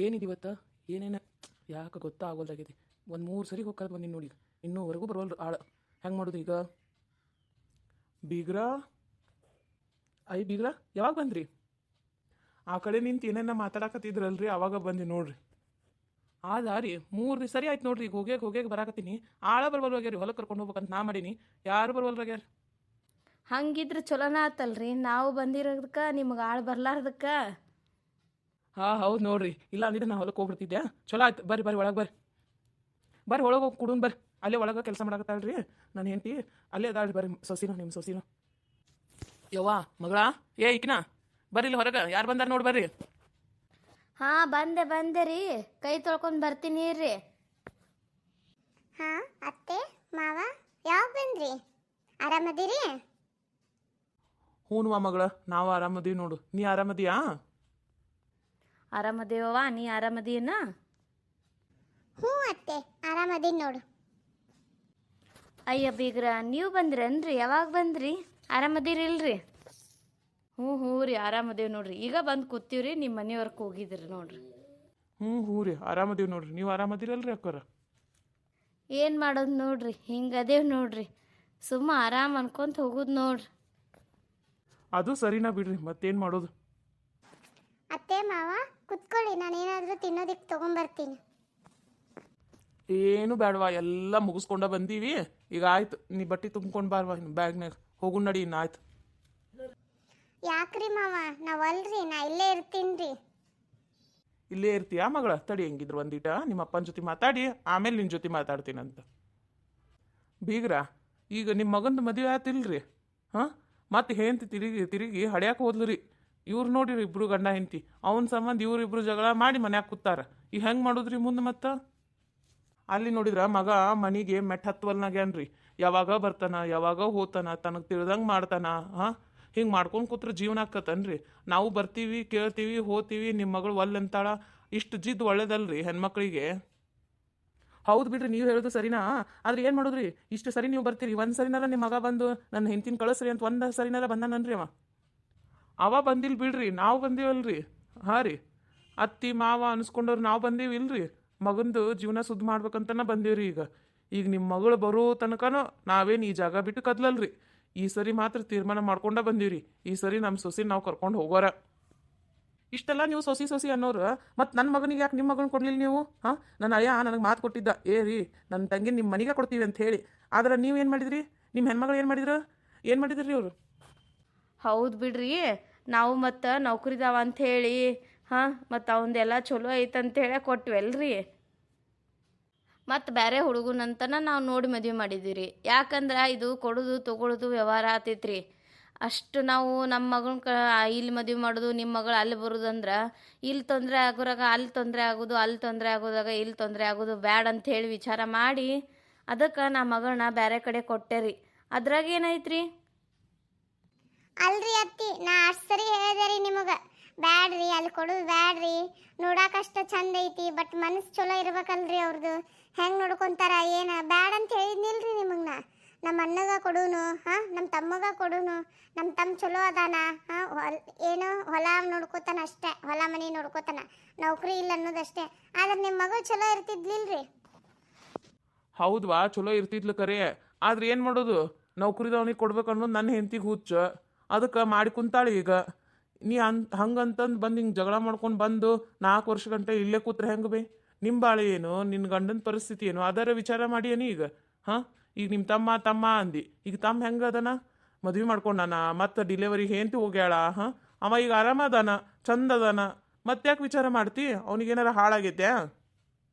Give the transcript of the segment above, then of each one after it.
ಏನಿದಿವತ್ತ ಏನೇನು ಯಾಕೆ ಗೊತ್ತಾಗೋದಾಗಿದೆ. ಒಂದು 3 ಸರಿ ಹೋಗ್ಕದ್ ಬಂದಿನಿ ನೋಡಿ, ಇನ್ನೂವರೆಗೂ ಬರೋಲ್ರು ಆಳು. ಹೆಂಗೆ ಮಾಡೋದು ಈಗ? ಬೀಗ್ರ ಬೀಗ್ರ ಯಾವಾಗ ಬಂದ್ರಿ? ಆ ಕಡೆ ನಿಂತು ಏನೇನ ಮಾತಾಡಕತ್ತಿದ್ರಲ್ರಿ, ಅವಾಗ ಬಂದಿ ನೋಡ್ರಿ. ಆ ದಾರಿ 3 ಸರಿ ಆಯ್ತು ನೋಡ್ರಿ. ಈಗ ಹೋಗ್ಯಾಗ ಬರಾಕತ್ತೀನಿ, ಆಳ ಬರ್ಬಲ್ವಾಗ್ಯಾರಿ. ಹೊಲಕ್ಕೆ ಕರ್ಕೊಂಡು ಹೋಗ್ಬೇಕಂತ ನಾ ಮಾಡೀನಿ, ಯಾರು ಬರ್ಬಲ್ವಾಗ್ಯಾರ. ಹಂಗಿದ್ರೆ ಚಲೋನ ಆತಲ್ರಿ, ನಾವು ಬಂದಿರೋದಕ್ಕೆ ನಿಮ್ಗೆ ಆಳು ಬರ್ಲಾರ್ದಕ್ಕೆ. ಹೌದು ನೋಡ್ರಿ, ಇಲ್ಲ ಅಂದಿದ್ರೆ ನಾ ಹೊಲಕ್ಕೆ ಹೋಗ್ಬಿಡ್ತಿದ್ದೆ. ಚಲೋ ಆಯ್ತು, ಬರ್ರಿ ಒಳಗೆ ಬರ್ರಿ ಒಳಗೆ ಹೋಗಿ ಕುಡುನ್ ಬರ್ರಿ. ಅಲ್ಲೇ ಒಳಗೆ ಕೆಲಸ ಮಾಡಕತ್ತಾಳ್ರಿ ನಾನು ಹೆಂಡತಿ, ಅಲ್ಲೇ ಅದಾಳ್ರಿ. ಬರ್ರಿ ನಿಮ್ಮ ಸೊಸಿನ. ಯವ್ವ ಮಗಳ ಈಕಿನ ಬರ್ರಿ ಇಲ್ಲಿ ಹೊರಗೆ, ಯಾರು ಬಂದಾರ ನೋಡಿ ಬರ್ರಿ. ಹಾಂ ಬಂದೆ ರೀ, ಕೈ ತೊಳ್ಕೊಂಡು ಬರ್ತೀನಿ ರೀ. ಹಾಂ ಅತ್ತೆ ಮಾವ ಯಾವಾಗ ಬಂದ್ರಿ? ಆರಾಮದಿರಿ? ಹ್ಞೂನ್ವಾ ಮಗಳ, ನಾವು ಆರಾಮದೀವಿ ನೋಡು. ನೀ ಆರಾಮದಿಯಾ? ಆರಾಮದೇವವ್ವ, ನೀ ಆರಾಮದೀನ? ಹ್ಞೂ ಅತ್ತೆ ಆರಾಮದೀನಿ ನೋಡು. ಅಯ್ಯ ಬೀಗ್ರ, ನೀವು ಬಂದ್ರೇನ್ರಿ? ಯಾವಾಗ ಬಂದ್ರಿ? ಆರಾಮದಿರಿಲ್ರಿ? ಹ್ಞೂ ರೀ ಆರಾಮದೇವ್ ನೋಡ್ರಿ. ಈಗ ಬಂದು ಕೂತೀವ್ರಿ, ನಿಮ್ಮ ಮನೆಯವ್ರಿಗೆ ಹೋಗಿದ್ರಿ ನೋಡ್ರಿ. ಹ್ಞೂ ರೀ ಆರಾಮದೀವಿ ನೋಡ್ರಿ. ನೀವು ಆರಾಮದಿರಲ್ರಿ ಅಕ್ಕೋರ? ಏನು ಮಾಡೋದು ನೋಡ್ರಿ, ಹಿಂಗದೇವ್ ನೋಡ್ರಿ. ಸುಮ್ಮ ಆರಾಮ್ ಅನ್ಕೊಂತ ಹೋಗುದು ನೋಡ್ರಿ. ಅದು ಸರಿನಾ ಬಿಡ್ರಿ, ಮತ್ತೇನು ಮಾಡೋದು. ಅತ್ತೆ ಮಾವ ಕುತ್ಕೊಳ್ಳಿ, ನಾನೇನಾದರೂ ತಿನ್ನೋದಕ್ಕೆ ತೊಗೊಂಬರ್ತೀನಿ. ಏನು ಬೇಡವಾ, ಎಲ್ಲ ಮುಗಿಸ್ಕೊಂಡ ಬಂದೀವಿ. ಈಗ ಆಯ್ತು, ನೀ ಬಟ್ಟೆ ತುಂಬ್ಕೊಂಡು ಬಾರ್ವಾ ಬ್ಯಾಗ್ನಾಗ. ಹೋಗು ನಡಿ, ಇನ್ನಾಯ್ತು. ಯಾಕ್ರಿ ಮಾವ? ನಾವಲ್ರಿ, ನಾ ಇಲ್ಲೇ ಇರ್ತೀನಿ ರೀ. ಇಲ್ಲೇ ಇರ್ತೀಯಾ ಮಗಳ? ತಡಿ, ಹೆಂಗಿದ್ರು ಒಂದಿಟ ನಿಮ್ಮ ಅಪ್ಪನ ಜೊತೆ ಮಾತಾಡಿ ಆಮೇಲೆ ನಿನ್ನ ಜೊತೆ ಮಾತಾಡ್ತೀನಂತ. ಬೀಗ್ರ, ಈಗ ನಿಮ್ಮ ಮಗಂದು ಮದುವೆ ಆತಿಲ್ರಿ? ಹಾಂ, ಮತ್ತೆ ಹೆಂಡತಿ ತಿರುಗಿ ಹಡ್ಯಾಕೆ ಹೋದ್ಲು. ಇವ್ರು ನೋಡಿರಿ, ಇಬ್ರು ಗಂಡ ಹೆಂಡತಿ. ಅವನ ಸಂಬಂಧ ಇವ್ರಿಬ್ರು ಜಗಳ ಮಾಡಿ ಮನ್ಯಾಗ ಕೂತಾರ. ಈಗ ಹೆಂಗೆ ಮಾಡೋದ್ರಿ ಮುಂದೆ? ಮತ್ತೆ ಅಲ್ಲಿ ನೋಡಿದ್ರ ಮಗ ಮನಿಗೆ ಮೆಟ್ಟ ಹತ್ತುವಲ್ನಾಗ್ಯಾನ್ರಿ. ಯಾವಾಗ ಬರ್ತಾನ, ಯಾವಾಗ ಹೋತಾನ, ತನಗೆ ತಿಳಿದಂಗೆ ಮಾಡ್ತಾನ. ಹಾಂ, ಹಿಂಗೆ ಮಾಡ್ಕೊಂಡು ಕೂತ್ರೆ ಜೀವನ ಆಕತ್ತನ್ರಿ? ನಾವು ಬರ್ತೀವಿ, ಕೇಳ್ತೀವಿ, ಹೋತೀವಿ, ನಿಮ್ಮ ಮಗಳು ಒಲ್ಲಂತಾಳ. ಇಷ್ಟು ಜಿದ್ದು ಒಳ್ಳೇದಲ್ರಿ ಹೆಣ್ಮಕ್ಳಿಗೆ? ಹೌದು ಬಿಡ್ರಿ, ನೀವು ಹೇಳೋದು ಸರಿನಾ. ಆದ್ರೆ ಏನು ಮಾಡೋದ್ರಿ, ಇಷ್ಟು ಸರಿ ನೀವು ಬರ್ತೀರಿ, ಒಂದು ಸರಿನಾರ ನಿಮ್ಮ ಮಗ ಬಂದು ನನ್ನ ಹೆಂಡ್ತಿನ ಕಳಿಸ್ರಿ ಅಂತ ಒಂದು ಸರಿನಾರ ಬಂದಾನನ್ರಿ ಅವ ಬಂದಿಲ್ಲ ಬಿಡ್ರಿ, ನಾವು ಬಂದೀವಲ್ರಿ. ಹಾಂ ರೀ, ಅತ್ತಿ ಮಾವ ಅನ್ಸ್ಕೊಂಡವ್ರು ನಾವು ಬಂದೀವಿ ಇಲ್ರಿ. ಮಗಂದು ಜೀವನ ಸುದ್ದಿ ಮಾಡ್ಬೇಕಂತನ ಬಂದೀವ್ರಿ. ಈಗ ನಿಮ್ಮ ಮಗಳು ಬರೋ ತನಕನೂ ನಾವೇನು ಈ ಜಾಗ ಬಿಟ್ಟು ಕದ್ಲಲ್ರಿ. ಈ ಸರಿ ಮಾತ್ರ ತೀರ್ಮಾನ ಮಾಡ್ಕೊಂಡ ಬಂದೀವ್ರಿ. ಈ ಸರಿ ನಮ್ಮ ಸೊಸಿ ನಾವು ಕರ್ಕೊಂಡು ಹೋಗೋರ. ಇಷ್ಟೆಲ್ಲ ನೀವು ಸೊಸಿ ಅನ್ನೋರು, ಮತ್ತು ನನ್ನ ಮಗನಿಗೆ ಯಾಕೆ ನಿಮ್ಮ ಮಗನ ಕೊಡ್ಲಿಲ್ಲ ನೀವು? ಹಾಂ, ನನ್ನ ಅಯ್ಯ ನನಗೆ ಮಾತು ಕೊಟ್ಟಿದ್ದ, ರೀ ನನ್ನ ತಂಗಿ ನಿಮ್ಮ ಮನೆಗೆ ಕೊಡ್ತೀವಿ ಅಂತ ಹೇಳಿ. ಆದ್ರೆ ನೀವು ಏನು ಮಾಡಿದ್ರಿ? ನಿಮ್ಮ ಹೆಣ್ಮಗಳು ಏನು ಮಾಡಿದ್ರಿ ಅವರು? ಹೌದು ಬಿಡ್ರಿ, ನಾವು ಮತ್ತು ನೌಕರಿದಾವ ಅಂಥೇಳಿ ಹಾಂ, ಮತ್ತು ಅವಂದೆಲ್ಲ ಚಲೋ ಐತಂತೇಳಿ ಕೊಟ್ವಲ್ರಿ. ಮತ್ತು ಬೇರೆ ಹುಡುಗನಂತನ ನಾವು ನೋಡಿ ಮದುವೆ ಮಾಡಿದ್ದೀವಿ. ಯಾಕಂದ್ರೆ ಇದು ಕೊಡೋದು ತೊಗೊಳೋದು ವ್ಯವಹಾರ ಆತೈತ್ರಿ. ಅಷ್ಟು ನಾವು ನಮ್ಮ ಮಗನ ಇಲ್ಲಿ ಮದುವೆ ಮಾಡೋದು, ನಿಮ್ಮ ಮಗಳು ಅಲ್ಲಿ ಬರೋದಂದ್ರೆ ಇಲ್ಲಿ ತೊಂದರೆ ಆಗೋರಾಗ ಅಲ್ಲಿ ತೊಂದರೆ ಆಗೋದು, ಅಲ್ಲಿ ತೊಂದರೆ ಆಗೋದಾಗ ಇಲ್ಲಿ ತೊಂದರೆ ಆಗೋದು ಬ್ಯಾಡ ಅಂಥೇಳಿ ವಿಚಾರ ಮಾಡಿ ಅದಕ್ಕೆ ನಾ ಮಗಳನ್ನ ಬೇರೆ ಕಡೆ ಕೊಟ್ಟೆ ರೀ. ಅದ್ರಾಗ ಏನೈತ್ರಿ? ಅಲ್ರಿ ಅತ್ತಿ, ನಾ ಅಷ್ಟು ಸರಿ ಹೇಳಿದೆ ರೀ ನಿಮಗೆ, ಬ್ಯಾಡ್ರಿ ಅಲ್ಲಿ ಕೊಡೋದು ಬ್ಯಾಡ್ರಿ. ನೋಡಾಕಷ್ಟ ಚಂದ ಐತಿ, ಬಟ್ ಮನಸ್ಸು ಚಲೋ ಇರ್ಬೇಕಲ್ರಿ ಅವ್ರದ್ದು. ಹೆಂಗೆ ನೋಡ್ಕೊತಾರ ಏನು ಬ್ಯಾಡ ಅಂತ ಹೇಳಿದ್ನಿಲ್ರಿ ನಿಮಗೆ. ನಮ್ಮ ಅಣ್ಣಗ ಕೊಡೋನು, ಹಾಂ ನಮ್ಮ ತಮ್ಮಗ ಕೊಡೋನು. ನಮ್ಮ ತಮ್ಮ ಚಲೋ ಅದಾನ, ಹಾಂ ಏನು ಹೊಲ ನೋಡ್ಕೋತಾನ ಅಷ್ಟೇ, ಹೊಲ ಮನೆ ನೋಡ್ಕೋತಾನ, ನೌಕರಿ ಇಲ್ಲ ಅನ್ನೋದಷ್ಟೇ. ಆದ್ರೆ ನಿಮ್ಮ ಮಗಳು ಚಲೋ ಇರ್ತಿದ್ಲಿಲ್ರಿ. ಹೌದ್ವಾ, ಚಲೋ ಇರ್ತಿದ್ಲು ಕರೆ. ಆದ್ರೆ ಏನು ಮಾಡೋದು, ನೌಕರಿದವನಿಗೆ ಕೊಡ್ಬೇಕು ಅನ್ನೋದು ನನ್ನ ಹೆಂಡತಿಗೆ ಹುಚ್ಚ. ಅದಕ್ಕೆ ಮಾಡಿ ಕುಂತಾಳೆ. ಈಗ ನೀ ಹಂಗಂತಂದು ಬಂದು ಹಿಂಗೆ ಜಗಳ ಮಾಡ್ಕೊಂಡು ಬಂದು 4 ವರ್ಷ ಗಂಟೆ ಇಲ್ಲೇ ಕೂತ್ರೆ ಹೆಂಗೆ ಬೇ? ನಿಮ್ಮ ಬಾಳೆ ಏನು, ನಿನ್ನ ಗಂಡನ ಪರಿಸ್ಥಿತಿ ಏನು, ಅದರ ವಿಚಾರ ಮಾಡಿ ಏನು ಈಗ? ಹಾಂ, ಈಗ ನಿಮ್ಮ ತಮ್ಮ ಅಂದು, ಈಗ ತಮ್ಮ ಹೆಂಗೆ ಅದನ? ಮದುವೆ ಮಾಡ್ಕೊಂಡಾನ, ಮತ್ತು ಡಿಲೆವರಿಗೆ ಹೆಂಡತಿ ಹೋಗ್ಯಾಳ. ಹಾಂ, ಅವ ಈಗ ಆರಾಮದಾನ, ಚಂದ ಅದಾನ, ಮತ್ತ್ಯಾಕೆ ವಿಚಾರ ಮಾಡ್ತಿ? ಅವನಿಗೇನಾರ ಹಾಳಾಗೈತೆ?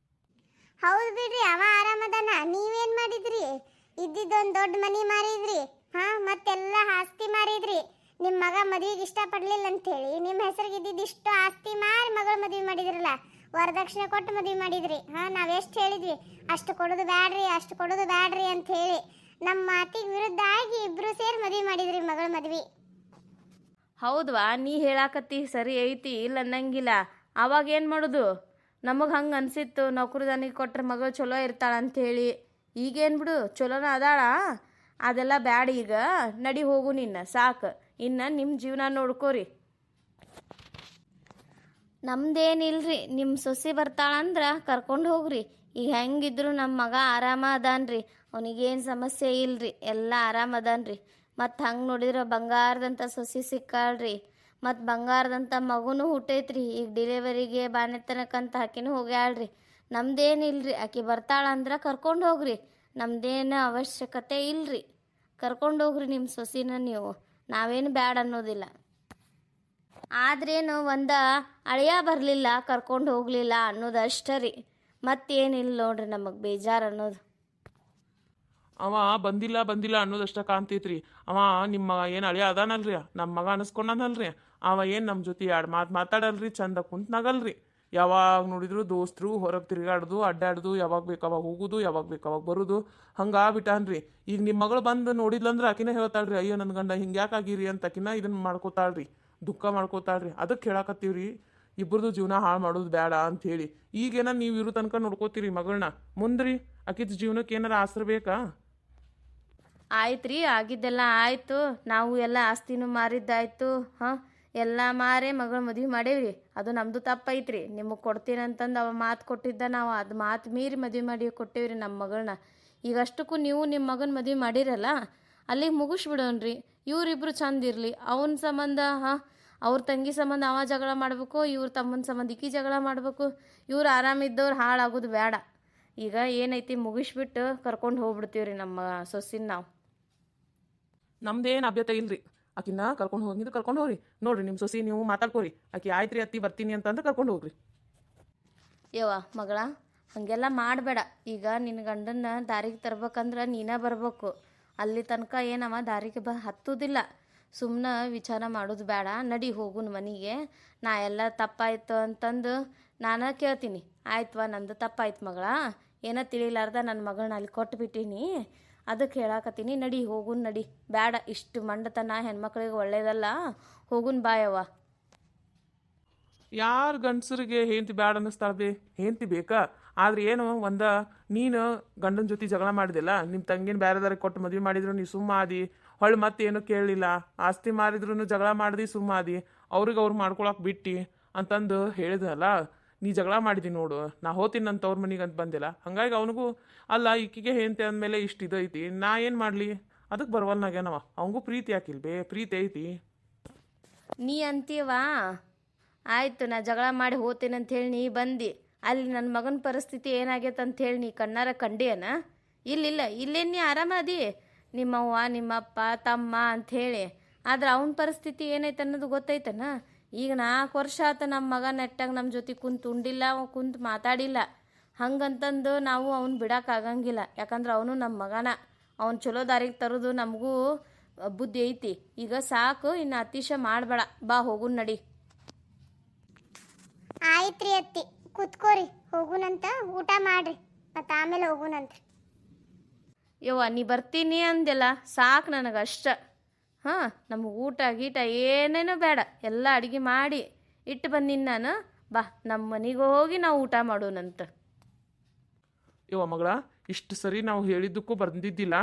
ಹೌದು ಬಿಡ್ರಿ, ಅವ ಆರಾಮದಾನ. ನೀವೇನು ಮಾಡಿದ್ರಿ? ಇದ್ದಿದ್ದೊಂದು ದೊಡ್ಡ ಮನೆ ಮಾರಿದ್ರಿ, ಹಾಂ ಮತ್ತೆಲ್ಲ ಆಸ್ತಿ ಮಾರಿದ್ರಿ. ನಿಮ್ಮ ಮಗ ಮದುವೆಗೆ ಇಷ್ಟಪಡಲಿಲ್ಲ ಅಂಥೇಳಿ ನಿಮ್ಮ ಹೆಸರಿಗೆ ಇದ್ದಿದ್ದಿಷ್ಟು ಆಸ್ತಿ ಮಾರಿ ಮಗಳು ಮದುವೆ ಮಾಡಿದ್ರಲ್ಲ, ವರದಕ್ಷಿಣೆ ಕೊಟ್ಟು ಮದುವೆ ಮಾಡಿದ್ರಿ. ಹಾಂ, ನಾವೆಷ್ಟು ಹೇಳಿದ್ವಿ, ಅಷ್ಟು ಕೊಡೋದು ಬ್ಯಾಡ್ರಿ ಅಂತ ಹೇಳಿ ನಮ್ಮ ಮಾತಿಗೆ ವಿರುದ್ಧ ಆಗಿ ಇಬ್ಬರು ಸೇರಿ ಮದುವೆ ಮಾಡಿದ್ರಿ ಮಗಳ ಮದುವೆ. ಹೌದ್ವಾ, ನೀ ಹೇಳಾಕತ್ತಿ ಸರಿ ಐತಿ, ಇಲ್ಲ ಅನ್ನಂಗಿಲ್ಲ. ಅವಾಗ ಏನು ಮಾಡೋದು? ನಮಗೆ ಹಂಗೆ ಅನಿಸಿತ್ತು, ನೌಕರಿದಾನಿಗೆ ಕೊಟ್ಟರೆ ಮಗಳು ಚಲೋ ಇರ್ತಾಳಂಥೇಳಿ. ಈಗೇನು ಬಿಡು, ಚಲೋನ ಅದಾಳ. ಅದೆಲ್ಲ ಬ್ಯಾಡ, ಈಗ ನಡಿ ಹೋಗು ನಿನ್ನ, ಸಾಕು. ಇನ್ನು ನಿಮ್ಮ ಜೀವನ ನೋಡ್ಕೋರಿ. ನಮ್ದೇನಿಲ್ರಿ, ನಿಮ್ಮ ಸೊಸಿ ಬರ್ತಾಳಂದ್ರೆ ಕರ್ಕೊಂಡು ಹೋಗ್ರಿ. ಈಗ ಹೆಂಗಿದ್ರು ನಮ್ಮ ಮಗ ಆರಾಮ ಅದಾನ್ರಿ, ಅವನಿಗೇನು ಸಮಸ್ಯೆ ಇಲ್ರಿ, ಎಲ್ಲ ಆರಾಮ ಅದಾನ್ರಿ. ಮತ್ತು ಹಂಗೆ ನೋಡಿದ್ರೆ ಬಂಗಾರದಂಥ ಸೊಸಿ ಸಿಕ್ಕಾಳ್ರಿ, ಮತ್ತು ಬಂಗಾರದಂಥ ಮಗುನೂ ಹುಟ್ಟೈತ್ರಿ. ಈಗ ಡಿಲಿವರಿಗೆ ಬಾಣೆತನಕ್ಕಂತ ಆಕಿನೂ ಹೋಗ್ಯಾಳ್ರಿ. ನಮ್ದೇನಿಲ್ರಿ, ಆಕಿ ಬರ್ತಾಳಂದ್ರೆ ಕರ್ಕೊಂಡು ಹೋಗ್ರಿ, ನಮ್ದೇನು ಅವಶ್ಯಕತೆ ಇಲ್ರಿ. ಕರ್ಕೊಂಡು ಹೋಗ್ರಿ ನಿಮ್ಮ ಸೊಸಿನ ನೀವು, ನಾವೇನು ಬ್ಯಾಡ ಅನ್ನೋದಿಲ್ಲ. ಆದ್ರೇನು ಒಂದು ಅಳಿಯ ಬರಲಿಲ್ಲ, ಕರ್ಕೊಂಡು ಹೋಗಲಿಲ್ಲ ಅನ್ನೋದು ಅಷ್ಟೇ ರೀ, ಮತ್ತೇನಿಲ್ಲ ನೋಡ್ರಿ ನಮಗೆ ಬೇಜಾರು ಅನ್ನೋದು. ಅವ ಬಂದಿಲ್ಲ ಅನ್ನೋದಷ್ಟ ಕಾಣ್ತೈತ್ರಿ. ಅವ ನಿಮ್ಮ ಏನು ಅಳಿಯ ಅದಾನಲ್ರಿ, ನಮ್ಮ ಮಗ ಅನಿಸ್ಕೊಂಡನಲ್ರಿ, ಅವ ಏನು ನಮ್ಮ ಜೊತೆ ಎರಡು ಮಾತಾಡಲ್ರಿ, ಚಂದ ಕುಂತ್ ನಗಲ್ರಿ. ಯಾವಾಗ ನೋಡಿದ್ರು ದೋಸ್ತರು ಹೊರಗೆ ತಿರುಗಾಡ್ದು ಅಡ್ಡಾಡ್ದು, ಯಾವಾಗ ಬೇಕು ಅವಾಗ ಹೋಗುದು, ಯಾವಾಗ ಬೇಕು ಅವಾಗ ಬರುದು, ಹಂಗಾಗ್ಬಿಟ್ಟಾನ್ರಿ. ಈಗ ನಿಮ್ಮ ಮಗಳು ಬಂದು ನೋಡಿದ್ಲಂದ್ರೆ ಆಕಿನ ಹೇಳ್ತಾಳ್ರಿ, ಅಯ್ಯೋ ನನ್ನ ಗಂಡ ಹಿಂಗ್ಯಾಕಾಗಿರಿ ಅಂತ ಆಕಿನ ಇದನ್ನ ಮಾಡ್ಕೋತಾಳ್ರಿ, ದುಃಖ ಮಾಡ್ಕೋತಾಳ್ರಿ. ಅದಕ್ಕೆ ಹೇಳಾಕತ್ತೀವ್ರಿ, ಇಬ್ಬರದು ಜೀವನ ಹಾಳು ಮಾಡೋದು ಬೇಡ ಅಂತ ಹೇಳಿ. ಈಗೇನ ನೀವು ಇರೋ ತನಕ ನೋಡ್ಕೋತೀರಿ ಮಗಳನ್ನ, ಮುಂದ್ರಿ ಆಕಿದ ಜೀವನಕ್ಕೆ ಏನಾರ ಆಸರ ಬೇಕಾ? ಆಯ್ತು ರೀ, ಆಗಿದ್ದೆಲ್ಲ ಆಯಿತು. ನಾವು ಎಲ್ಲ ಆಸ್ತಿನೂ ಮಾರಿದ್ದಾಯ್ತು. ಹಾಂ, ಎಲ್ಲ ಮಾರೇ ಮಗಳ ಮದುವೆ ಮಾಡೇವ್ರಿ. ಅದು ನಮ್ಮದು ತಪ್ಪೈತ್ರಿ. ನಿಮಗೆ ಕೊಡ್ತೀನಿ ಅಂತಂದು ಅವ ಮಾತು ಕೊಟ್ಟಿದ್ದ, ನಾವು ಅದು ಮಾತು ಮೀರಿ ಮದುವೆ ಮಾಡಿ ಕೊಟ್ಟೇವ್ರಿ ನಮ್ಮ ಮಗಳನ್ನ. ಈಗಷ್ಟಕ್ಕೂ ನೀವು ನಿಮ್ಮ ಮಗನ ಮದುವೆ ಮಾಡಿರಲ್ಲ, ಅಲ್ಲಿಗೆ ಮುಗಿಸ್ಬಿಡೋಣ್ರಿ. ಇವರಿಬ್ರು ಚಂದ ಇರಲಿ. ಅವನ ಸಂಬಂಧ ಅವ್ರ ತಂಗಿ ಸಂಬಂಧ ಅವ ಜಗಳ ಮಾಡಬೇಕು, ಇವ್ರ ತಮ್ಮನ ಸಂಬಂಧ ಈಕಿ ಜಗಳ ಮಾಡಬೇಕು. ಇವ್ರು ಆರಾಮಿದ್ದವ್ರು ಹಾಳಾಗೋದು ಬೇಡ. ಈಗ ಏನೈತಿ ಮುಗಿಸ್ಬಿಟ್ಟು ಕರ್ಕೊಂಡು ಹೋಗ್ಬಿಡ್ತೀವ್ರಿ ನಮ್ಮ ಸೊಸಿನ ನಾವು. ನಮ್ದೇನು ಅಭ್ಯತೆ ಇಲ್ರಿ, ಆಕಿನ ಕರ್ಕೊಂಡು ಹೋಗಿದ್ದು ಕರ್ಕೊಂಡು ಹೋಗ್ರಿ. ನೋಡ್ರಿ ನಿಮ್ಮ ಸೊಸಿ ನೀವು ಮಾತಾಡ್ಕೋರಿ, ಆಕಿ ಆಯ್ತ್ರಿ ಅತ್ತಿ ಬರ್ತೀನಿ ಅಂತಂದ್ರೆ ಕರ್ಕೊಂಡು ಹೋಗ್ರಿ. ಯವ್ವ ಮಗಳ, ಹಾಗೆಲ್ಲ ಮಾಡಬೇಡ. ಈಗ ನಿನ್ನ ಗಂಡನ್ನ ದಾರಿಗೆ ತರ್ಬೇಕಂದ್ರೆ ನೀನೇ ಬರ್ಬೇಕು. ಅಲ್ಲಿ ತನಕ ಏನವ ದಾರಿಗೆ ಹತ್ತುದಿಲ್ಲ. ಸುಮ್ಮನೆ ವಿಚಾರ ಮಾಡೋದು ಬೇಡ. ನಡಿ ಹೋಗುನ್ ಮನೆಗೆ. ನಾ ಎಲ್ಲ ತಪ್ಪಾಯ್ತು ಅಂತಂದು ನಾನು ಕೇಳ್ತೀನಿ. ಆಯ್ತವ, ನಂದು ತಪ್ಪಾಯ್ತು ಮಗಳ, ಏನೋ ತಿಳಿಲಾರ್ದ ನನ್ನ ಮಗಳನ್ನ ಅಲ್ಲಿ ಕೊಟ್ಬಿಟ್ಟೀನಿ, ಅದಕ್ಕೆ ಹೇಳಾಕತ್ತೀನಿ. ನಡಿ ಹೋಗುನ್, ನಡಿ. ಬೇಡ ಇಷ್ಟು ಮಂಡತನ ಹೆಣ್ಮಕ್ಳಿಗೆ ಒಳ್ಳೇದಲ್ಲ. ಹೋಗುನ್ ಬಾಯವ್ವ. ಯಾರು ಗಂಡಸರಿಗೆ ಹೆಂಡತಿ ಬ್ಯಾಡ ಅನ್ನಿಸ್ತಾಳ್ಬಿ? ಹೆಂಡತಿ ಬೇಕಾ? ಆದ್ರೆ ಏನು ನೀನು ಗಂಡನ ಜೊತೆ ಜಗಳ ಮಾಡಿದಿಲ್ಲ, ನಿಮ್ಮ ತಂಗಿನ ಬೇರೆದಾರಿಗೆ ಕೊಟ್ಟು ಮದುವೆ ಮಾಡಿದ್ರು ನೀ ಸುಮ್ಮ ಆದಿ, ಹೊಳ್ಳಿ ಮತ್ತೇನು ಕೇಳಲಿಲ್ಲ, ಆಸ್ತಿ ಮಾರಿದ್ರು ಜಗಳ ಮಾಡ್ದಿ ಸುಮ್ಮ ಆದಿ, ಅವ್ರಿಗೆ ಅವ್ರು ಮಾಡ್ಕೊಳಕ್ ಬಿಟ್ಟು ಅಂತಂದು ಹೇಳಿದಲ್ಲ. ನೀ ಜಗಳ ಮಾಡಿದಿ ನೋಡು, ನಾ ಹೋತೀನಿ ಅಂತ ಅವ್ರ ಮನೆಗೆ ಅಂತ ಬಂದಿಲ್ಲ. ಹಂಗಾಗಿ ಅವನಿಗೂ ಅಲ್ಲ, ಈಕಿಗೆ ಹೆಂಡತಿ ಅಂದಮೇಲೆ ಇಷ್ಟು ಇದೈತಿ, ನಾ ಏನು ಮಾಡಲಿ? ಅದಕ್ಕೆ ಬರವಲ್ನಾಗ್ಯಾನವ. ಅವಂಗೂ ಪ್ರೀತಿ ಹಾಕಿಲ್ಬೇ, ಪ್ರೀತಿ ಐತಿ. ನೀ ಅಂತೀವಾ? ಆಯಿತು, ನಾ ಜಗಳ ಮಾಡಿ ಹೋಗ್ತೇನೆ ಅಂಥೇಳಿ ನೀ ಬಂದು ಅಲ್ಲಿ ನನ್ನ ಮಗನ ಪರಿಸ್ಥಿತಿ ಏನಾಗೈತೆ ಅಂಥೇಳಿ ನೀ ಕಣ್ಣಾರ ಕಂಡಿಯನ? ಇಲ್ಲಿಲ್ಲ, ಇಲ್ಲೇನು ನೀ ಆರಾಮದಿ, ನಿಮ್ಮವ್ವ ನಿಮ್ಮಪ್ಪ ತಮ್ಮ ಅಂಥೇಳಿ. ಆದ್ರೆ ಅವನ ಪರಿಸ್ಥಿತಿ ಏನೈತೆ ಅನ್ನೋದು ಗೊತ್ತೈತನ? ಈಗ 4 ವರ್ಷ ಆತ ನಮ್ಮ ಮಗ ನೆಟ್ಟಾಗ ನಮ್ಮ ಜೊತೆ ಕುಂತು ಉಂಡಿಲ್ಲ, ಕುಂತು ಮಾತಾಡಿಲ್ಲ. ಹಂಗಂತಂದು ನಾವು ಅವ್ನು ಬಿಡೋಕ್ಕಾಗಂಗಿಲ್ಲ. ಯಾಕಂದ್ರೆ ಅವನು ನಮ್ಮ ಮಗನ, ಅವ್ನು ಚಲೋ ದಾರಿಗೆ ತರೋದು ನಮಗೂ ಬುದ್ಧಿ ಐತಿ. ಈಗ ಸಾಕು, ಇನ್ನು ಅತಿಶ ಮಾಡಬೇಡ. ಬಾ ಹೋಗುನ್, ನಡಿ. ಆಯ್ತ್ರಿ ಅತ್ತಿ, ಕುತ್ಕೋರಿ, ಹೋಗುನಂತ. ಊಟ ಮಾಡ್ರಿ, ಮತ್ತು ಆಮೇಲೆ ಹೋಗುನಂತ. ಯವ್ವ, ನೀ ಬರ್ತೀನಿ ಅಂದೆಲ್ಲ ಸಾಕು ನನಗಷ್ಟ. ಹಾಂ, ನಮಗೆ ಊಟ ಗೀಟ ಏನೇನೋ ಬೇಡ, ಎಲ್ಲ ಅಡುಗೆ ಮಾಡಿ ಇಟ್ಟು ಬಂದೀನಿ ನಾನು. ಬಾ, ನಮ್ಮ ಮನೆಗೆ ಹೋಗಿ ನಾವು ಊಟ ಮಾಡೋಣಂತ. ಯವ್ವ ಮಗಳ, ಇಷ್ಟು ಸರಿ ನಾವು ಹೇಳಿದ್ದಕ್ಕೂ ಬಂದಿದ್ದಿಲ್ಲ,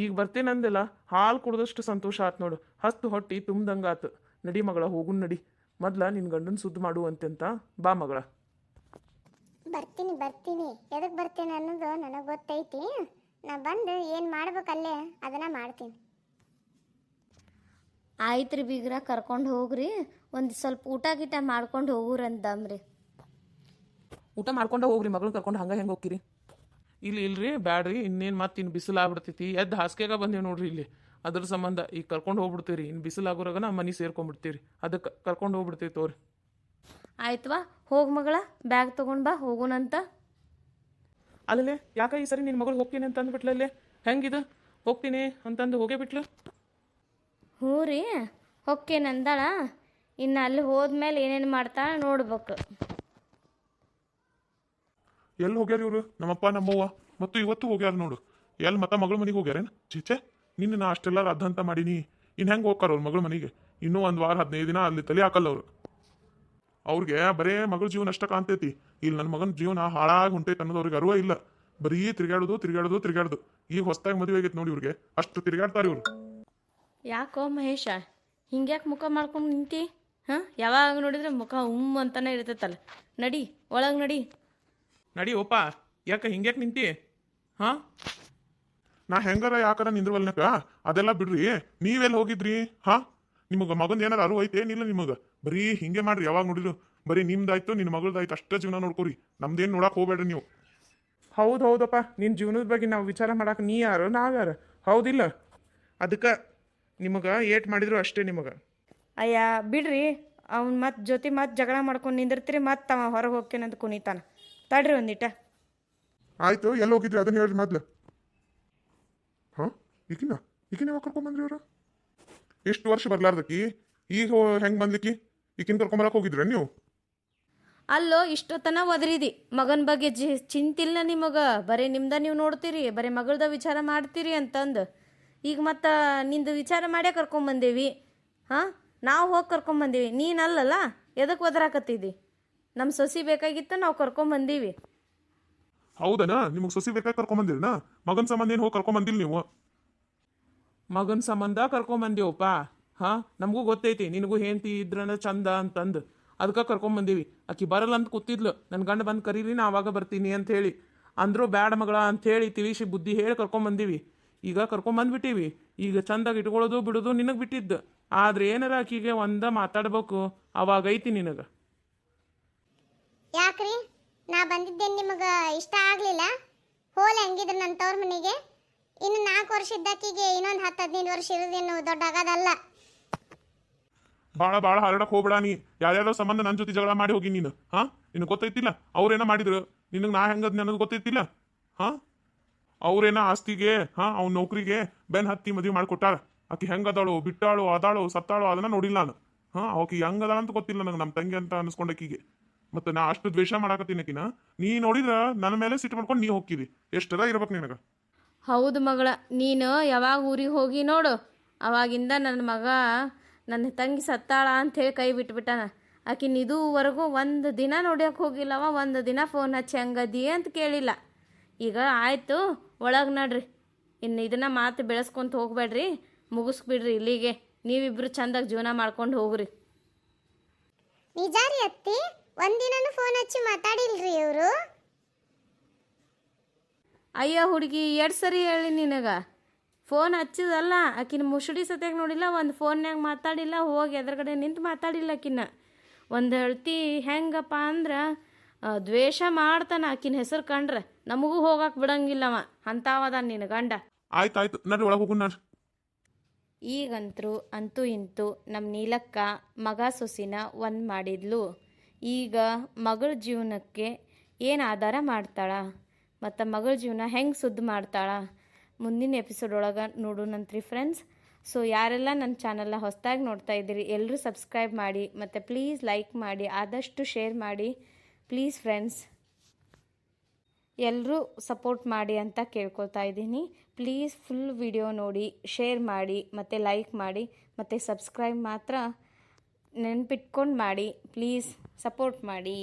ಈಗ ಬರ್ತೇನಂದೆಲ್ಲ. ಹಾಲು ಕುಡ್ದಷ್ಟು ಸಂತೋಷ ಆತು ನೋಡು, ಹಸ್ತು ಹೊಟ್ಟಿ ತುಂಬ್ದಂಗಾತು. ನಡಿ ಮಗಳ, ಹೋಗುನ್ ನಡಿ. ಮೊದ್ಲ ನಿನ್ನ ಗಂಡನ ಸುದ್ದಿ ಮಾಡುವಂತೆಂತ. ಬಾ ಮಗಳ. ಬರ್ತೀನಿ. ಎದಕ್ಕೆ ಬರ್ತೀನಿ ಅನ್ನೋದು ನನಗೆ ಗೊತ್ತೈತಿ. ನಾ ಬಂದು ಏನು ಮಾಡ್ಬೇಕಲ್ಲೇ ಅದನ್ನು ಮಾಡ್ತೀನಿ. ಆಯ್ತು ರೀ ಬೀಗ್ರ, ಕರ್ಕೊಂಡು ಹೋಗ್ರಿ. ಒಂದು ಸ್ವಲ್ಪ ಊಟ ಗೀಟ ಮಾಡ್ಕೊಂಡು ಹೋಗ್ರಂದಮ್ರಿ. ಊಟ ಮಾಡ್ಕೊಂಡ ಹೋಗ್ರಿ, ಮಗಳನ್ನ ಕರ್ಕೊಂಡು ಹಂಗೆ ಹೆಂಗೆ ಹೋಗ್ತೀರಿ? ಇಲ್ರಿ ಬ್ಯಾಡ್ರಿ, ಇನ್ನೇನು ಮತ್ತೆ ಇನ್ನು ಬಿಸಿಲು ಆಗ್ಬಿಡ್ತೈತಿ. ಎದ್ದು ಹಾಸಿಗೆಗ ಬಂದೇವು ನೋಡ್ರಿ ಇಲ್ಲಿ. ಅದ್ರ ಸಂಬಂಧ ಈಗ ಕರ್ಕೊಂಡು ಹೋಗ್ಬಿಡ್ತೀರಿ. ಇನ್ನು ಬಿಸಿಲಾಗೋರಾಗ ನಮ್ಮ ಮನೆ ಸೇರ್ಕೊಂಡ್ಬಿಡ್ತೀರಿ, ಅದಕ್ಕೆ ಕರ್ಕೊಂಡು ಹೋಗ್ಬಿಡ್ತೀವಿ ತೋರಿ. ಆಯ್ತವಾ, ಹೋಗಿ ಮಗಳ, ಬ್ಯಾಗ್ ತೊಗೊಂಡು ಬಾ, ಹೋಗೋಣಂತ. ಅಲ್ಲೇ ಯಾಕೆ ಈ ಸರಿ ನಿನ್ನ ಮಗಳು ಹೋಗ್ತೀನಿ ಅಂತ ಅಂದ್ಬಿಟ್ಲಲ್ಲೇ? ಹೆಂಗಿದು ಹೋಗ್ತೀನಿ ಅಂತಂದು ಹೋಗೇ ಬಿಟ್ಲು? ಹ್ಞೂ ರೀ, ಹೊಕ್ಕೇನಂದಾಳ. ಇನ್ನು ಅಲ್ಲಿ ಹೋದ್ಮೇಲೆ ಏನೇನು ಮಾಡ್ತಾಳೆ ನೋಡ್ಬೇಕು. ಎಲ್ಲಿ ಹೋಗ್ಯಾರ ಇವರು? ನಮ್ಮಪ್ಪ ನಮ್ಮವ್ವ ಮತ್ತು ಇವತ್ತು ಹೋಗ್ಯಾರ ನೋಡು. ಎಲ್ಲಿ ಮತ್ತ ಮಗಳ ಮನೆಗೆ ಹೋಗ್ಯಾರೇನು? ಚೀಚೆ, ನಿನ್ನ ನಾ ಅಷ್ಟೆಲ್ಲ ಅರ್ಧಂತ ಮಾಡೀನಿ. ಇನ್ನು ಹೆಂಗೆ ಹೋಗ್ತಾರ ಅವ್ರ ಮಗಳ ಮನೆಗೆ? ಇನ್ನೂ 1 ವಾರ 15 ದಿನ ಅಲ್ಲಿ ತಲೆ ಹಾಕಲ್ಲ ಅವರು. ಅವ್ರಿಗೆ ಬರೇ ಮಗಳ ಜೀವನ ಅಷ್ಟ ಕಾಣ್ತೈತಿ. ಇಲ್ಲಿ ನನ್ನ ಮಗನ ಜೀವನ ಹಾಳಾಗಿ ಹೊಂಟೈತೆ ಅನ್ನೋದು ಅವ್ರಿಗೆ ಅರಿವ ಇಲ್ಲ. ಬರೀ ತಿರುಗಾಡೋದು. ಈಗ ಹೊಸದಾಗಿ ಮದುವೆ ಆಗೈತೆ ನೋಡಿ ಇವ್ರಿಗೆ, ಅಷ್ಟು ತಿರುಗಾಡ್ತಾರೆ ಇವ್ರು. ಯಾಕೋ ಮಹೇಶ, ಹಿಂಗ್ಯಾಕೆ ಮುಖ ಮಾಡ್ಕೊಂಡು ನಿಂತಿ? ಹಾಂ ಯಾವಾಗ ನೋಡಿದ್ರೆ ಮುಖ ಅಂತಾನೆ ಇರ್ತೈತಲ್ಲ. ನಡಿ ಒಳಗೆ ನಡಿ. ನಡಿ ಓಪ, ಯಾಕೆ ಹಿಂಗ್ಯಾಕೆ ನಿಂತಿ? ಹಾಂ ನಾ ಹೆಂಗಾರ ಯಾಕಾರ ನಿಂದ್ರವಲ್ನಕ ಅದೆಲ್ಲ ಬಿಡ್ರಿ. ನೀವೆಲ್ಲಿ ಹೋಗಿದ್ರಿ? ಹಾ, ನಿಮಗೆ ಮಗಂದು ಏನಾರ ಅರಿವು ಐತೆ ಏನಿಲ್ಲ ನಿಮಗೆ? ಬರೀ ಹಿಂಗೆ ಮಾಡ್ರಿ, ಯಾವಾಗ ನೋಡಿದ್ರು ಬರೀ ನಿಮ್ದಾಯ್ತು ನಿನ್ನ ಮಗಳದಾಯ್ತು ಅಷ್ಟೇ ಜೀವನ ನೋಡ್ಕೊರಿ. ನಮ್ದೇನು ನೋಡಕ್ ಹೋಗ್ಬೇಡ್ರಿ ನೀವು. ಹೌದಪ್ಪ, ನಿನ್ನ ಜೀವನದ ಬಗ್ಗೆ ನಾವು ವಿಚಾರ ಮಾಡಕ್ಕೆ ನೀ ಯಾರು ನಾವು ಯಾರು? ಹೌದಿಲ್ಲ? ಅದಕ್ಕೆ ನಿಮಗೆ ಏಟ್ ಮಾಡಿದ್ರು ಅಷ್ಟೇ ನಿಮಗೆ. ಅಯ್ಯ ಬಿಡ್ರಿ, ಅವ್ನು ಮತ್ತೆ ಮತ್ತೆ ಜಗಳ ಮಾಡ್ಕೊಂಡು ನಿಂದಿರ್ತೀರಿ, ಮತ್ತೆ ಅವ ಹೊರಗೆ ಹೋಗ್ತೇನೆ ಅಂತ ಕುಣಿತಾನ. ತಡ್ರಿ ಒಂದಿಟ. ಆಯ್ತು, ಎಲ್ಲಿ ಹೋಗಿದ್ರಿ ಅದನ್ನ ಹೇಳ್ರಿ ಮೊದ್ಲು. ಹಾ, ಈಗಿನ ಯಾವಾಗ ಕರ್ಕೊಂಬಂದ್ರಿ ಅವ್ರು? ಎಷ್ಟು ವರ್ಷ ಬರ್ಲಾರ್ದಕ್ಕಿ ಈಗ ಹೆಂಗ್ ಬಂದ್ಲಿಕ್ಕಿ? ಈಗಿನ ಕರ್ಕೊಂಬರಕ್ ಹೋಗಿದ್ರ ನೀವು? ಅಲ್ಲೋ ಇಷ್ಟೊತ್ತನ ಒದರಿದಿ ಮಗನ ಬಗ್ಗೆ ಚಿಂತಿಲ್ಲ ನಿಮಗೆ. ಬರೀ ನಿಮ್ದ ನೀವು ನೋಡ್ತೀರಿ, ಬರೀ ಮಗಳದ ವಿಚಾರ ಮಾಡ್ತೀರಿ ಅಂತಂದು ಈಗ ಮತ್ತೆ ನಿಂದು ವಿಚಾರ ಮಾಡೇ ಕರ್ಕೊಂಬಂದೇವಿ. ಹಾಂ, ನಾವು ಹೋಗಿ ಕರ್ಕೊಂಬಂದೀವಿ, ನೀನಲ್ಲಲ್ಲ. ಎದಕ್ಕೆ ಒದರಾಕತ್ತಿದ್ದಿ? ನಮ್ಮ ಸೊಸಿ ಬೇಕಾಗಿತ್ತು, ನಾವು ಕರ್ಕೊಂಬಂದೀವಿ. ಹೌದನಾ? ನಿಮಗೆ ಸೊಸಿ ಬೇಕಾಗಿ ಕರ್ಕೊಂಬಂದಿರನಾ? ಮಗನ ಸಂಬಂಧ ಏನು ಹೋಗಿ ಕರ್ಕೊಂಬಂದಿಲ್ಲ ನೀವು? ಮಗನ ಸಂಬಂಧ ಕರ್ಕೊಂಬಂದೇವಪ್ಪ. ಹಾಂ, ನಮಗೂ ಗೊತ್ತೈತಿ ನಿನಗೂ ಹೆಂಡತಿ ಇದ್ರನ ಚಂದ ಅಂತಂದು ಅದಕ್ಕೆ ಕರ್ಕೊಂಬಂದೀವಿ. ಆಕಿ ಬರಲ್ಲ ಅಂತ ಕೂತಿದ್ಲು, ನನ್ನ ಗಂಡ ಬಂದು ಕರೀರಿ ನಾ ಆವಾಗ ಬರ್ತೀನಿ ಅಂತ ಹೇಳಿ ಅಂದ್ರು. ಬ್ಯಾಡ ಮಗಳ ಅಂಥೇಳಿ ತಿಳಿಸಿ ಬುದ್ಧಿ ಹೇಳಿ ಕರ್ಕೊಂಬಂದೀವಿ. ಈಗ ಕರ್ಕೊಂಬಂದ್ಬಿಟ್ಟೀವಿ. ಈಗ ಚಂದಾಗಿ ಇಟ್ಕೊಳ್ಳೋದು ಬಿಡೋದು ನಿನಗೆ ಬಿಟ್ಟಿದ್ದು. ಆದ್ರೆ ಏನಾರ ಆಕಿಗೆ ಒಂದ ಮಾತಾಡ್ಬೇಕು, ಅವಾಗೈತಿ ನಿನಗೆ. ಯಾಕ್ರಿ ನಾ ಬಂದಿದ್ದೇನು ನಿಮಗೆ ಇಷ್ಟ ಆಗ್ಲಿಲ್ಲ? ಹೋಲ್ ಹೆಂಗಿದ್ರು ನನ್ನ ತವ್ರ ಮನೆಗೆ. ಇನ್ನು 4 ವರ್ಷ ಇದ್ದಾಕಿಗೆ ಇನ್ನೊಂದು 10-15 ವರ್ಷ ಇರೋದೇನು ದೊಡ್ಡ ಆಗೋದಲ್ಲ. ಭಾಳ ಹರಡಕ್ ಹೋಗ್ಬೇಡ ನೀ. ಯಾರ್ಯಾರೋ ಸಂಬಂಧ ನನ್ನ ಜೊತೆ ಜಗಳ ಮಾಡಿ ಹೋಗಿ ನೀನು. ಹಾ, ನಿನಗೆ ಗೊತ್ತೈತಿಲ್ಲ ಅವ್ರೇನ ಮಾಡಿದ್ರು ನಿನಗೆ? ನಾ ಹೆಂಗದ್ ನನಗೆ ಗೊತ್ತೈತಿಲ್ಲ. ಹಾ, ಅವ್ರೇನ ಆಸ್ತಿಗೆ ಅವ್ನ ನೌಕರಿಗೆ ಬೆನ್ ಹತ್ತಿ ಮದುವೆ ಮಾಡಿಕೊಟ್ಟಾರ. ಆಕಿ ಹೆಂಗದಾಳು, ಬಿಟ್ಟಾಳು, ಅದಾಳು, ಸತ್ತಾಳು ಅದನ್ನ ನೋಡಿಲ್ಲ ನಾನು. ಆಕಿ ಹೆಂಗದಾಳ ಅಂತ ಗೊತ್ತಿಲ್ಲ ನನಗೆ, ನಮ್ಮ ತಂಗಿ ಅಂತ ಅನ್ಸ್ಕೊಂಡಕ್ಕಿಗೆ. ಮತ್ತೆ ನಾ ಅಷ್ಟು ದ್ವೇಷ ಮಾಡಾಕತ್ತೀನಕಿನ ನೀ ನೋಡಿದ್ರ ನನ್ನ ಮೇಲೆ ಸಿಟ್ಟು ಮಾಡ್ಕೊಂಡು ನೀ ಹೋಗ್ಕಿದಿ. ಎಷ್ಟರ ಇರ್ಬೇಕು ನಿನಗ? ಹೌದು ಮಗಳ, ನೀನು ಯಾವಾಗ ಊರಿಗೆ ಹೋಗಿ ನೋಡು ಅವಾಗಿಂದ ನನ್ನ ಮಗ ನನ್ನ ತಂಗಿ ಸತ್ತಾಳ ಅಂಥೇಳಿ ಕೈ ಬಿಟ್ಬಿಟ್ಟಾನ. ಆಕಿನ ಇದುವರೆಗೂ ಒಂದು ದಿನ ನೋಡ್ಯಕ್ಕೆ ಹೋಗಿಲ್ಲವ, ಒಂದು ದಿನ ಫೋನ್ ಹಚ್ಚಿ ಹಂಗದಿ ಅಂತ ಕೇಳಿಲ್ಲ. ಈಗ ಆಯಿತು, ಒಳಗೆ ನಡ್ರಿ. ಇನ್ನು ಇದನ್ನು ಮಾತು ಬೆಳೆಸ್ಕೊಂತ ಹೋಗ್ಬೇಡ್ರಿ, ಮುಗಿಸ್ಬಿಡ್ರಿ ಇಲ್ಲಿಗೆ. ನೀವಿಬ್ರು ಚಂದಾಗಿ ಜೀವನ ಮಾಡ್ಕೊಂಡು ಹೋಗ್ರಿ. ನಿಜ ರೀ ಅತ್ತಿ, ಒಂದಿನೂ ಫೋನ್ ಹಚ್ಚಿ ಮಾತಾಡಿಲ್ರಿ ಇವರು? ಅಯ್ಯ ಹುಡುಗಿ, ಎರಡು ಸರಿ ಹೇಳಿ ನಿನಗೆ. ಫೋನ್ ಹಚ್ಚಿದಲ್ಲ, ಆಕಿನ ಮುಸುಡಿ ಸತ್ಯಾಗ ನೋಡಿಲ್ಲ, ಒಂದು ಫೋನ್ಯಾಗ ಮಾತಾಡಿಲ್ಲ, ಹೋಗಿ ಎದುರುಗಡೆ ನಿಂತು ಮಾತಾಡಿಲ್ಲ ಆಕಿನ. ಒಂದು ಹೇಳ್ತಿ ಹೆಂಗಪ್ಪ ಅಂದ್ರೆ ದ್ವೇಷ ಮಾಡ್ತಾನ ಆಕಿನ ಹೆಸರು ಕಂಡ್ರೆ. ನಮಗೂ ಹೋಗಕ್ಕೆ ಬಿಡಂಗಿಲ್ಲವ, ಅಂತಾವದ ನಿನ್ನ ಗಂಡ. ಆಯ್ತಾಯ್ತು, ನಡ್ರಿ ಒಳಗೆ ಹೋಗು. ನಾನು ಈಗಂತರೂ ಅಂತೂ ಇಂತೂ ನಮ್ಮ ನೀಲಕ್ಕ ಮಗ ಸೊಸಿನ ಒಂದು ಮಾಡಿದ್ಲು. ಈಗ ಮಗಳ ಜೀವನಕ್ಕೆ ಏನು ಆಧಾರ ಮಾಡ್ತಾಳ ಮತ್ತು ಮಗಳ ಜೀವನ ಹೆಂಗೆ ಸುದ್ದಿ ಮಾಡ್ತಾಳ ಮುಂದಿನ ಎಪಿಸೋಡ್ ಒಳಗೆ ನೋಡೋಣಂತ್ರಿ ಫ್ರೆಂಡ್ಸ್. ಸೊ ಯಾರೆಲ್ಲ ನನ್ನ ಚಾನಲ್ನ ಹೊಸದಾಗಿ ನೋಡ್ತಾ ಇದ್ದೀರಿ ಎಲ್ಲರೂ ಸಬ್ಸ್ಕ್ರೈಬ್ ಮಾಡಿ ಮತ್ತು ಪ್ಲೀಸ್ ಲೈಕ್ ಮಾಡಿ, ಆದಷ್ಟು ಶೇರ್ ಮಾಡಿ ಪ್ಲೀಸ್ ಫ್ರೆಂಡ್ಸ್. ಎಲ್ಲರೂ ಸಪೋರ್ಟ್ ಮಾಡಿ ಅಂತ ಕೇಳ್ಕೊಳ್ತಾ ಇದ್ದೀನಿ. ಪ್ಲೀಸ್ ಫುಲ್ ವಿಡಿಯೋ ನೋಡಿ, ಶೇರ್ ಮಾಡಿ ಮತ್ತು ಲೈಕ್ ಮಾಡಿ ಮತ್ತು ಸಬ್ಸ್ಕ್ರೈಬ್ ಮಾತ್ರ ನೆನ್ಪಿಟ್ಕೊಂಡು ಮಾಡಿ. ಪ್ಲೀಸ್ ಸಪೋರ್ಟ್ ಮಾಡಿ.